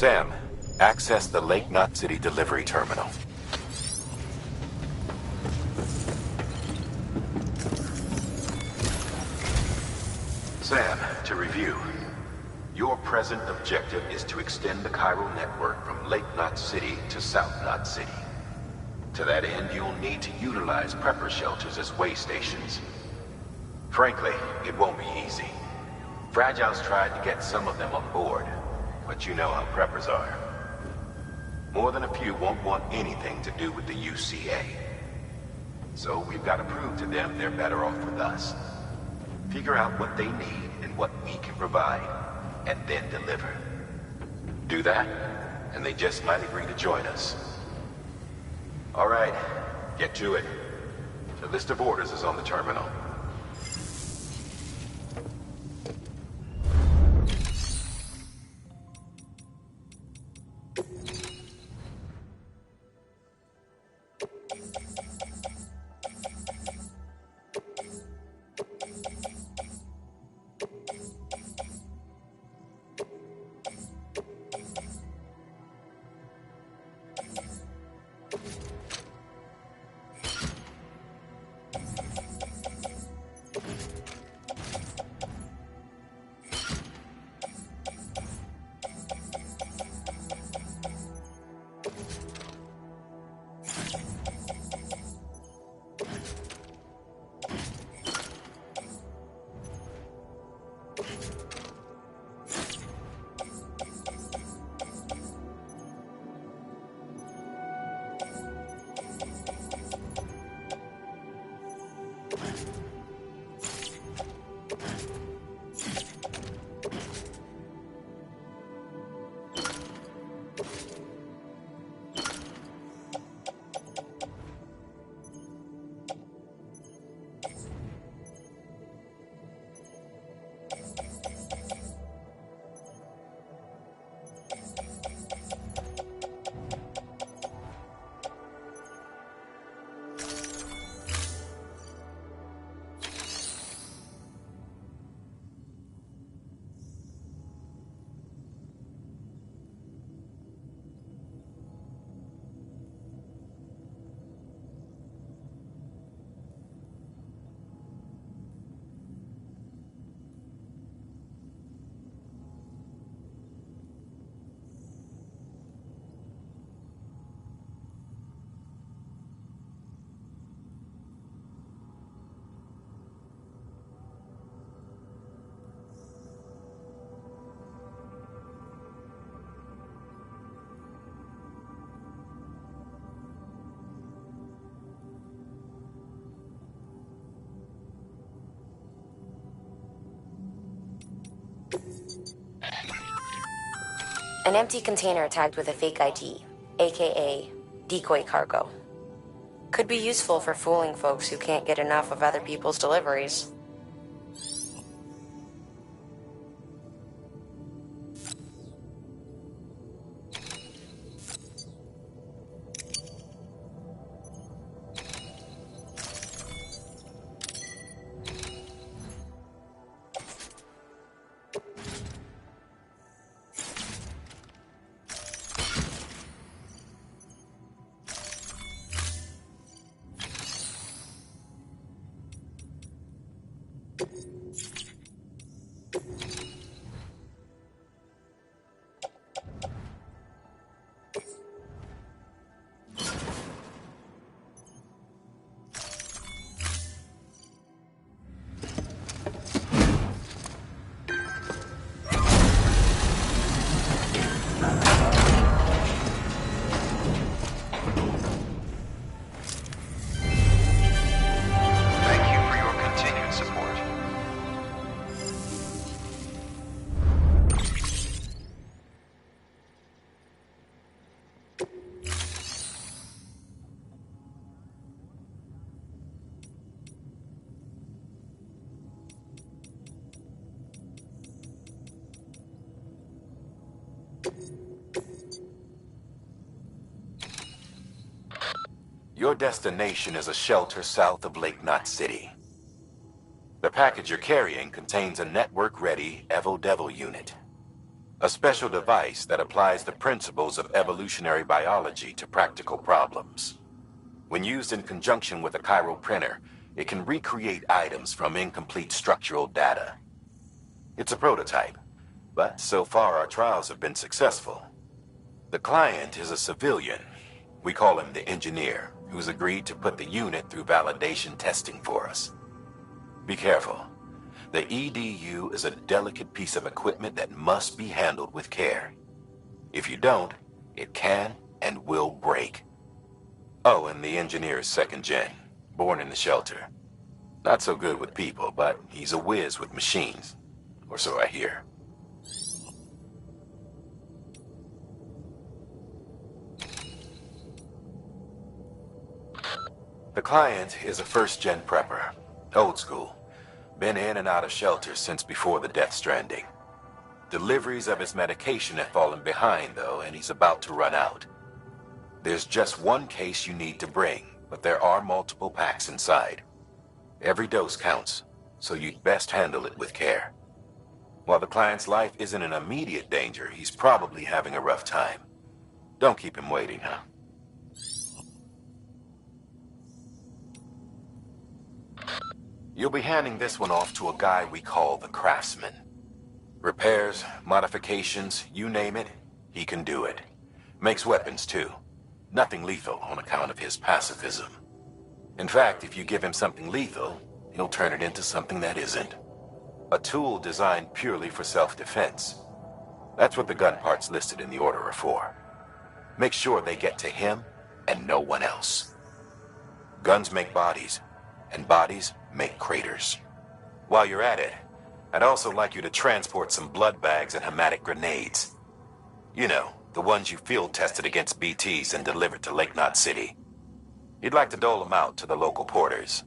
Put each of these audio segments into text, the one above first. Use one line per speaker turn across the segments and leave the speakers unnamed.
Sam, access the Lake Knot City delivery terminal. Sam, to review. Your present objective is to extend the chiral network from Lake Knot City to South Knot City. To that end, you'll need to utilize prepper shelters as way stations. Frankly, it won't be easy. Fragile's tried to get some of them on board, but you know how preppers are. More than a few won't want anything to do with the UCA. So we've got to prove to them they're better off with us. Figure out what they need and what we can provide, and then deliver. Do that, and they just might agree to join us. All right, get to it. The list of orders is on the terminal.
An empty container tagged with a fake ID, aka decoy cargo. Could be useful for fooling folks who can't get enough of other people's deliveries.
Your destination is a shelter south of Lake Knot City. The package you're carrying contains a network-ready Evo Devil unit. A special device that applies the principles of evolutionary biology to practical problems. When used in conjunction with a chiral printer, it can recreate items from incomplete structural data. It's a prototype, but so far our trials have been successful. The client is a civilian. We call him the engineer, who's agreed to put the unit through validation testing for us. Be careful. The EDU is a delicate piece of equipment that must be handled with care. If you don't, it can and will break. Oh, and the engineer is second gen, born in the shelter. Not so good with people, but he's a whiz with machines. Or so I hear. The client is a first-gen prepper, old school. Been in and out of shelters since before the Deathstranding. Deliveries of his medication have fallen behind, though, and he's about to run out. There's just one case you need to bring, but there are multiple packs inside. Every dose counts, so you'd best handle it with care. While the client's life isn't in immediate danger, he's probably having a rough time. Don't keep him waiting, huh? You'll be handing this one off to a guy we call the Craftsman. Repairs, modifications, you name it, he can do it. Makes weapons too. Nothing lethal on account of his pacifism. In fact, if you give him something lethal, he'll turn it into something that isn't. A tool designed purely for self-defense. That's what the gun parts listed in the order are for. Make sure they get to him and no one else. Guns make bodies, and bodies make craters. While you're at it, I'd also like you to transport some blood bags and hematic grenades. You know, the ones you field tested against BTs and delivered to Lake Knot City. You'd like to dole them out to the local porters.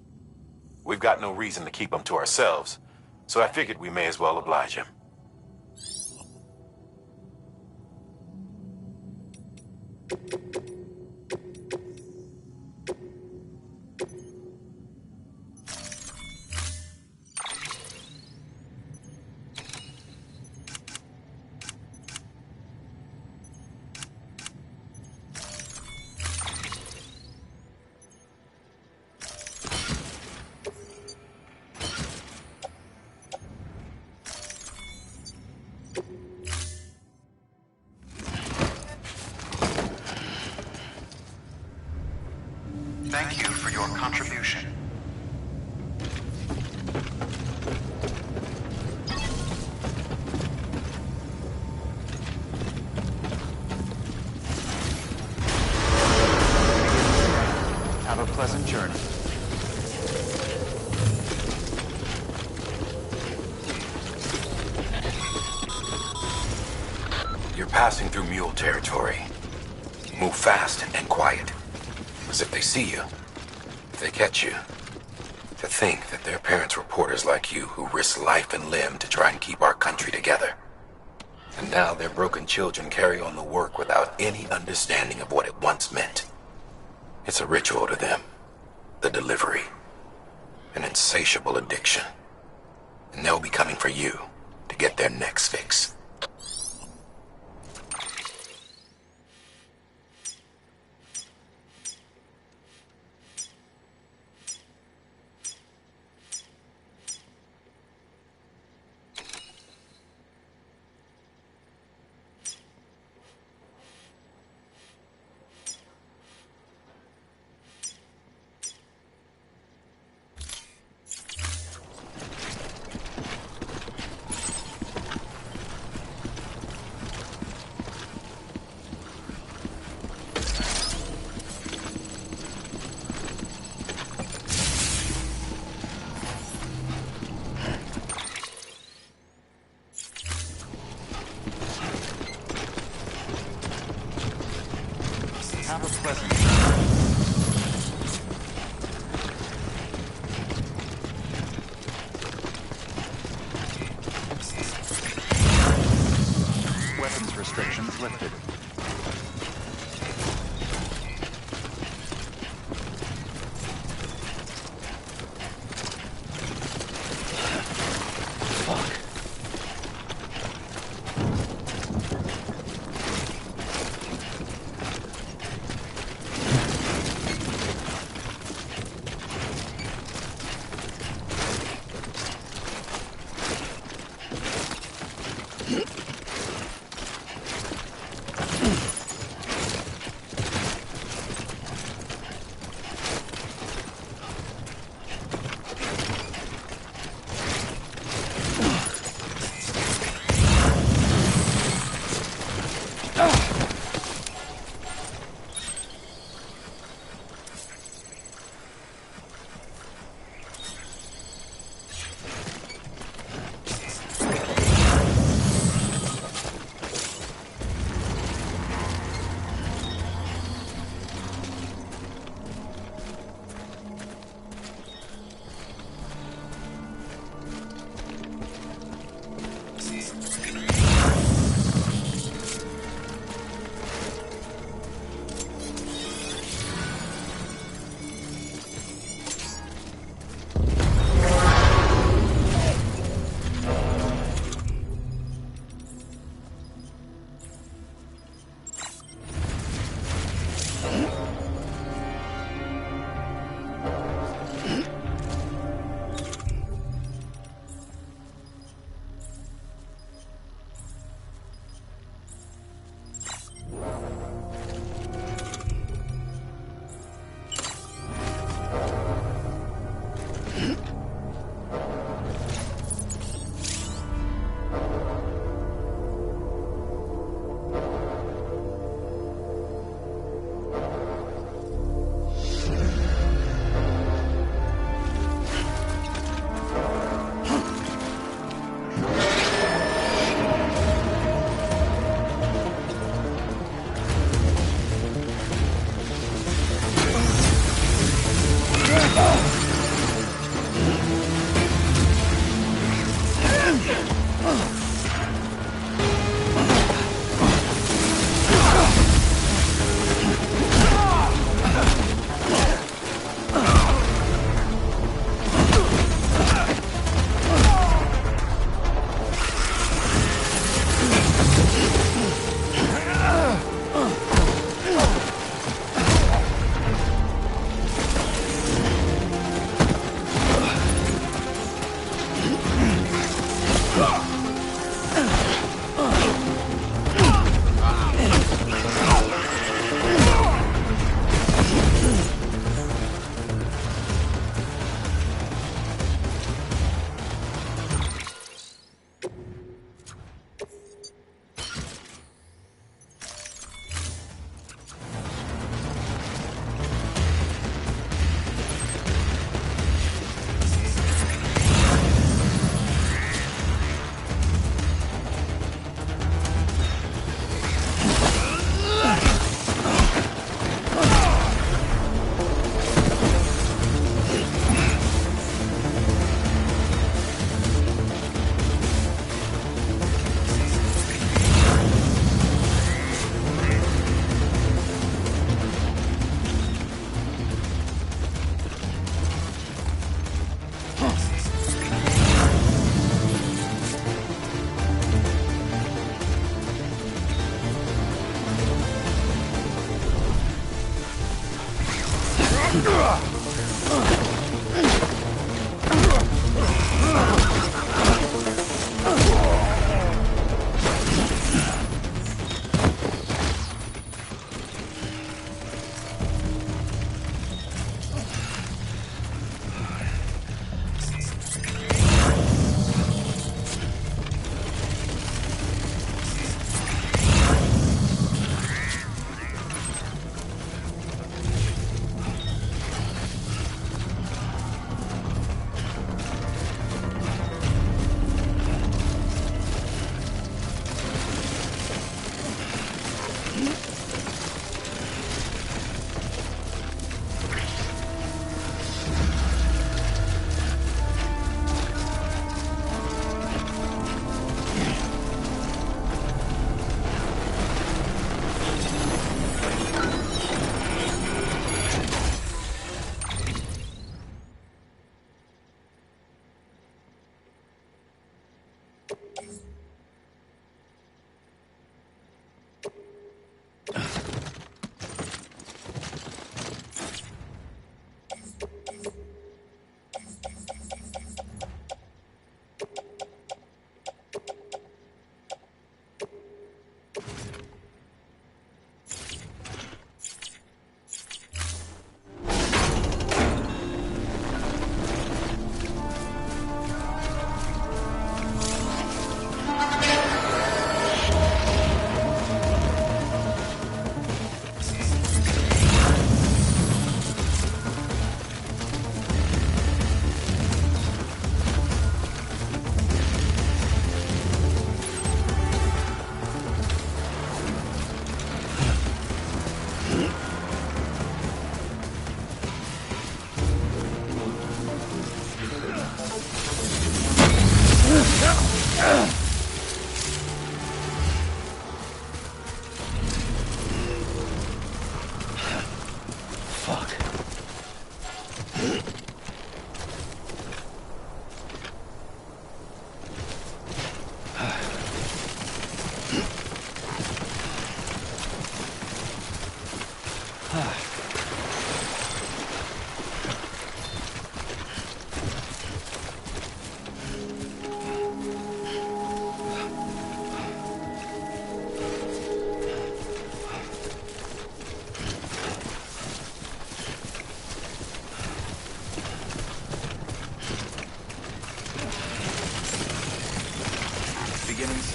We've got no reason to keep them to ourselves, so I figured we may as well oblige him.
Thank you for your contribution. Have a pleasant journey.
You're passing through mule territory. Move fast and quiet. Because if they see you, if they catch you, to think that their parents were porters like you who risked life and limb to try and keep our country together. And now their broken children carry on the work without any understanding of what it once meant. It's a ritual to them. The delivery. An insatiable addiction. And they'll be coming for you to get their next fix.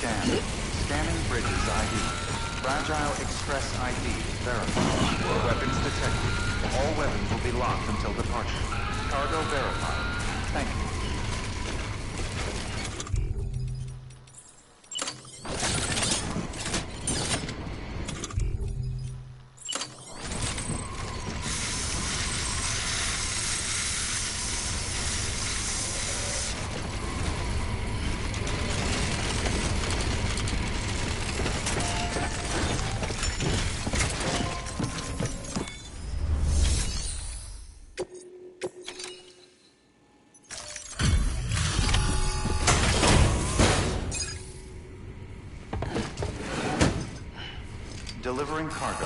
Scanning bridges ID. Fragile Express ID verified. Weapons detected. All weapons will be locked until departure. Cargo verified. Thank you. delivering cargo.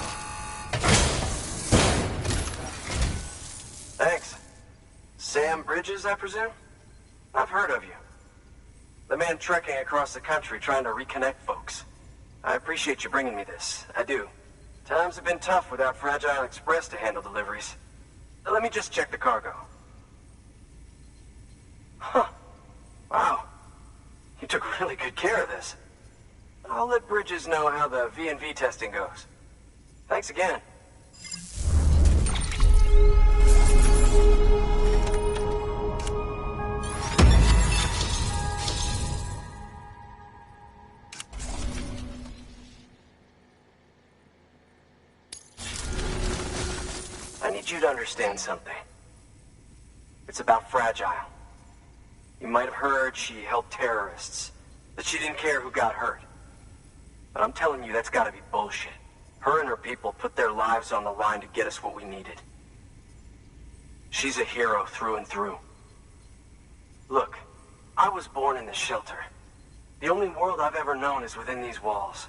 Thanks. Sam Bridges, I presume? I've heard of you. The man trekking across the country trying to reconnect folks. I appreciate you bringing me this. I do. Times have been tough without Fragile Express to handle deliveries. Let me just check the cargo. Huh. Wow. You took really good care of this. I'll let Bridges know how the V&V testing goes. Thanks again. I need you to understand something. It's about Fragile. You might have heard she helped terrorists, that she didn't care who got hurt. But I'm telling you, that's gotta be bullshit. Her and her people put their lives on the line to get us what we needed. She's a hero through and through. Look, I was born in this shelter. The only world I've ever known is within these walls.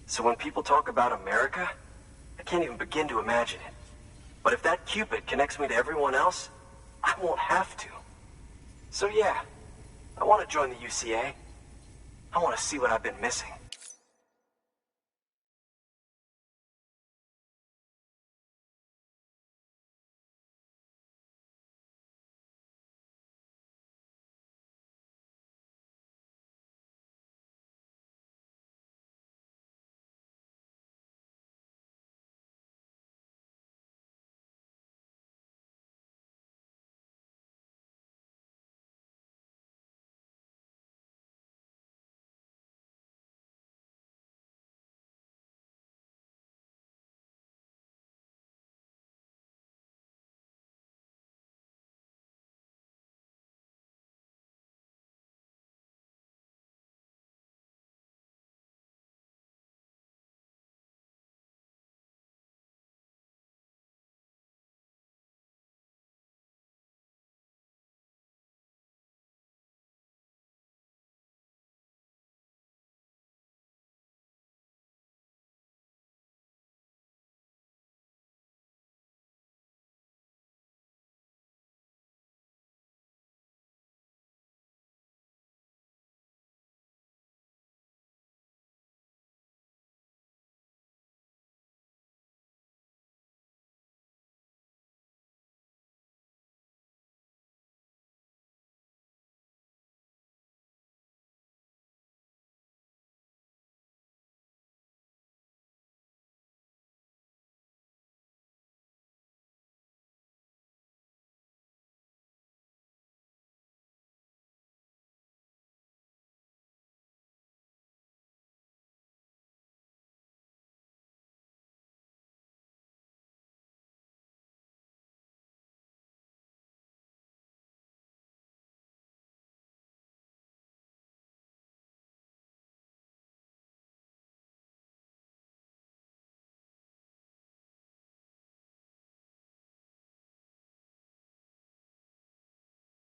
So when people talk about America, I can't even begin to imagine it. But if that Cupid connects me to everyone else, I won't have to. So yeah, I want to join the UCA. I want to see what I've been missing.